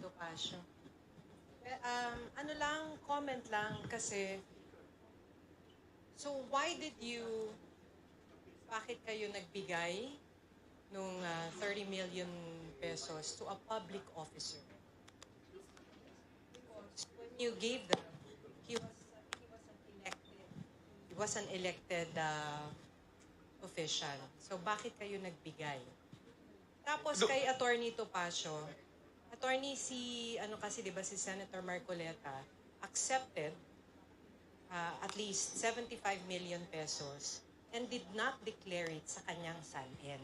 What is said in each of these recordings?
Topacio. Ano lang, comment lang kasi, so why did you, bakit kayo nagbigay nung 30 million pesos to a public officer? Because when you gave them, he was an elected official. So bakit kayo nagbigay? Tapos kay Attorney Topacio, Attorney kasi 'di ba si Senator Marcoleta accepted at least 75 million pesos and did not declare it sa kanyang SALN.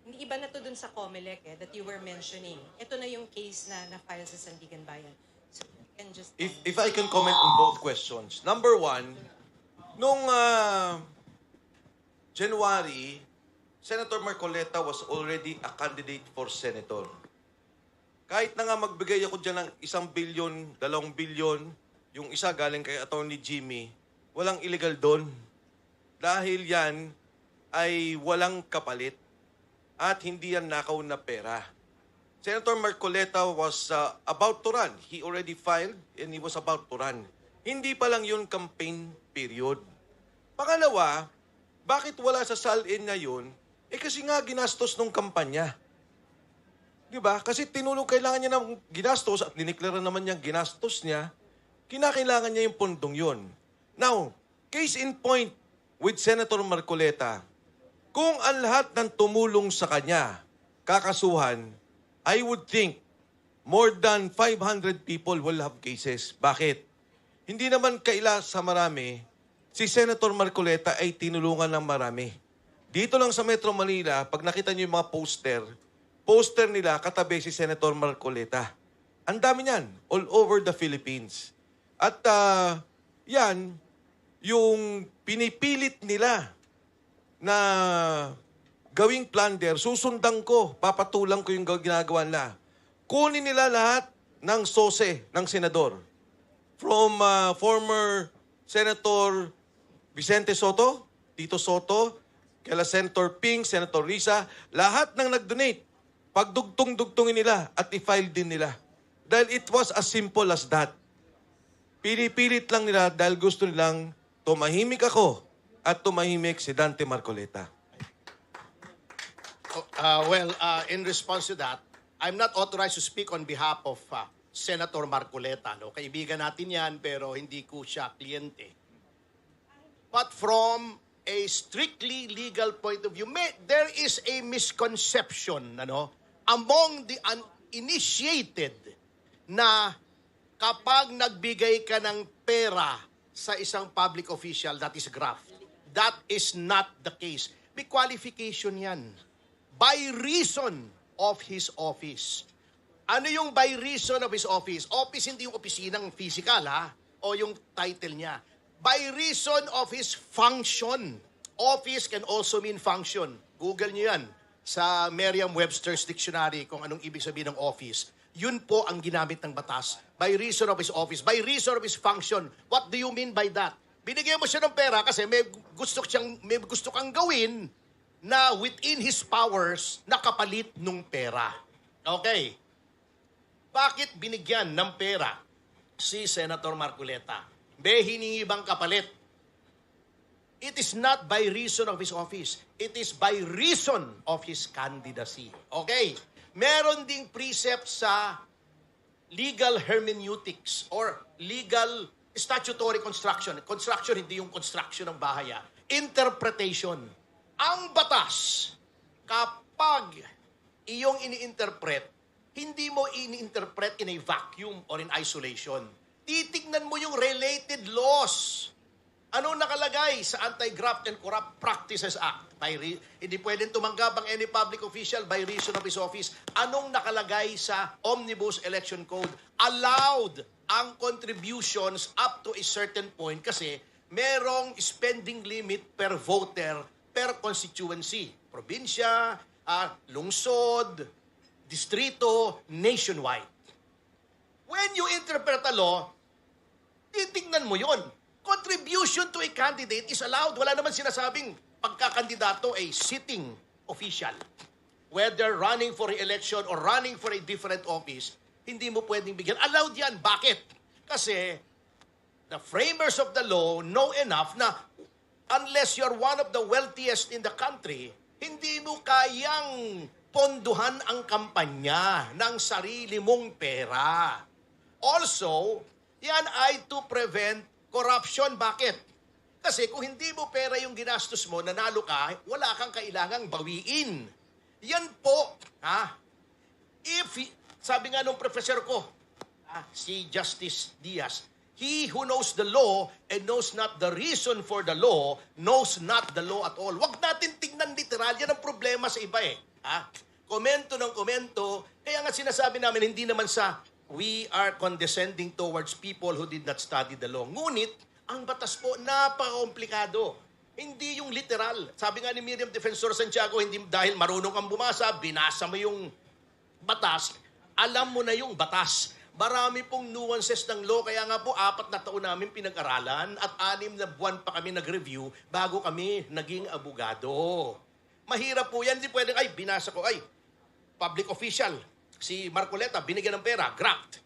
Hindi iba na to dun sa COMELEC that you were mentioning. Ito na yung case na na-file sa Sandigan Bayan. So you can just... If I can comment on both questions. Number one, nung January, Senator Marcoleta was already a candidate for senator. Kahit na nga magbigay ako dyan ng 1 billion, 2 billion, yung isa galing kay Attorney Jimmy, walang illegal doon. Dahil yan ay walang kapalit at hindi yan nakaw na pera. Senator Marcoleta was about to run. He already filed and he was about to run. Hindi pa lang yun campaign period. Pangalawa, bakit wala sa SALN na yun? Kasi nga ginastos nung kampanya. Di ba? Kasi kailangan niya ng ginastos at diniklara naman niya ginastos niya, kinakailangan niya yung pundong yun. Now, case in point with Senator Marcoleta, kung ang lahat ng tumulong sa kanya, kakasuhan, I would think more than 500 people will have cases. Bakit? Hindi naman kaila sa marami, si Senator Marcoleta ay tinulungan ng marami. Dito lang sa Metro Manila, pag nakita niyo yung mga poster nila katabi si Senator Marcoleta. Ang dami niyan, all over the Philippines. At yan, yung pinipilit nila na gawing plunder, susundan ko, papatulang ko yung ginagawa nila. Kunin nila lahat ng sose ng senador. From former Senator Vicente Soto, Tito Soto, kala Senator Ping, Senator Risa, lahat ng nag-donate, pagdugtong-dugtongin nila at i-file din nila. Dahil it was as simple as that. Pinipilit lang nila dahil gusto nilang tumahimik ako at tumahimik si Dante Marcoleta. In response to that, I'm not authorized to speak on behalf of Senator Marcoleta. No? Kaibigan natin yan, pero hindi ko siya kliyente. But from a strictly legal point of view, there is a misconception among the uninitiated na kapag nagbigay ka ng pera sa isang public official, that is graft. That is not the case. May qualification yan. By reason of his office. Ano yung by reason of his office? Office hindi yung opisinang physical o yung title niya. By reason of his function. Office can also mean function. Google niyo yan sa Merriam-Webster's Dictionary kung anong ibig sabihin ng office. Yun po ang ginamit ng batas. By reason of his office. By reason of his function. What do you mean by that? Binigyan mo siya ng pera kasi may gusto kang gawin na within his powers nakapalit nung pera. Okay. Bakit binigyan ng pera si Senator Marcoleta? Hiningi bang kapalit? It is not by reason of his office. It is by reason of his candidacy. Okay. Meron ding precept sa legal hermeneutics or legal statutory construction. Construction, hindi yung construction ng bahay. Interpretation. Ang batas, kapag iyong ini-interpret, hindi mo ini-interpret in a vacuum or in isolation. Titignan mo yung related laws. Anong nakalagay sa Anti-Graft and Corrupt Practices Act? Hindi pwedeng tumanggap ang any public official by reason of his office. Anong nakalagay sa Omnibus Election Code? Allowed ang contributions up to a certain point kasi merong spending limit per voter per constituency. Probinsya, lungsod, distrito, nationwide. When you interpret a law, titignan mo yon. Contribution to a candidate is allowed. Wala naman sinasabing pagkakandidato ay sitting official. Whether running for re-election or running for a different office, Hindi mo pwedeng bigyan. Allowed yan. Bakit? Kasi the framers of the law know enough na unless you're one of the wealthiest in the country, hindi mo kayang ponduhan ang kampanya ng sarili mong pera. Also, yan ay to prevent corruption. Bakit? Kasi kung hindi mo pera yung ginastos mo, nanalo ka, wala kang kailangang bawiin. Yan po, sabi nga nung professor ko, si Justice Diaz, he who knows the law and knows not the reason for the law, knows not the law at all. Huwag natin tingnan literal. Yan ang problema sa iba eh. Komento ng komento. Kaya nga sinasabi namin, hindi naman sa we are condescending towards people who did not study the law. Ngunit, ang batas po, napaka-komplikado. Hindi yung literal. Sabi nga ni Miriam Defensor Santiago, hindi dahil marunong kang bumasa, binasa mo yung batas, alam mo na yung batas. Marami pong nuances ng law, kaya nga po 4 na taon namin pinag-aralan at 6 na buwan pa kami nag-review bago kami naging abogado. Mahirap po yan, hindi pwedeng, binasa ko, public official, si Marcoleta, binigyan ng pera, graft.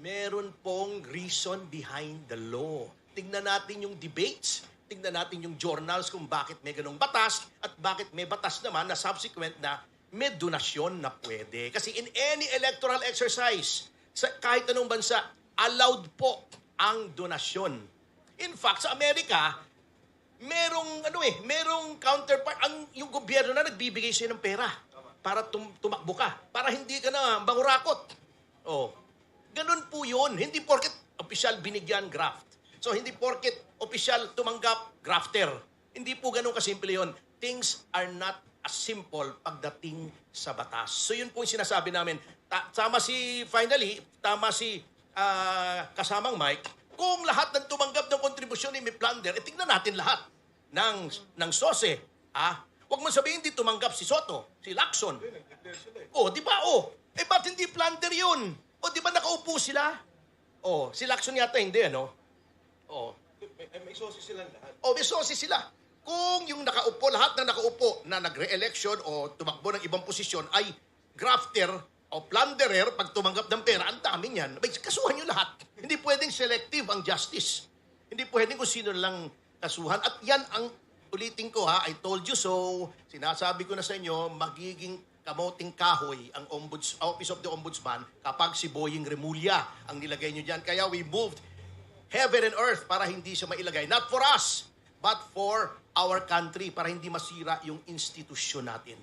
Meron pong reason behind the law. Tingnan natin yung debates, tingnan natin yung journals kung bakit may ganong batas at bakit may batas naman na subsequent na may donasyon na pwede. Kasi in any electoral exercise, sa kahit anong bansa, allowed po ang donasyon. In fact, sa Amerika, merong counterpart, yung gobyerno na nagbibigay sa'yo ng pera para tumakbo ka, para hindi ka na bangurakot. Ganun po yun. Hindi porket official binigyan, graft. So, hindi porket official tumanggap, grafter. Hindi po ganun kasimple yun. Things are not as simple pagdating sa batas. So, yun po yung sinasabi namin. Tama si kasamang Mike, kung lahat ng tumanggap ng kontribusyon ni may plunder, tingnan natin lahat ng SOSE. Huwag mo sabihin hindi tumanggap si Soto, si Lacson. Di ba? Ba't hindi plunder yun? Di ba nakaupo sila? Si Lacson yata hindi, ano? May sosi silang lahat. May sosi sila. Kung yung nakaupo, lahat na nakaupo na nagre-election o tumakbo ng ibang posisyon ay grafter o plunderer pag tumanggap ng pera, ang dami niyan. Kasuhan nyo lahat. Hindi pwedeng selective ang justice. Hindi pwedeng kung sino lang kasuhan. At yan ang ulitin ko I told you so. Sinasabi ko na sa inyo, magiging kamoting kahoy ang Office of the Ombudsman kapag si Boying Remulla ang nilagay nyo dyan. Kaya we moved heaven and earth para hindi siya mailagay. Not for us, but for our country, para hindi masira yung institusyon natin.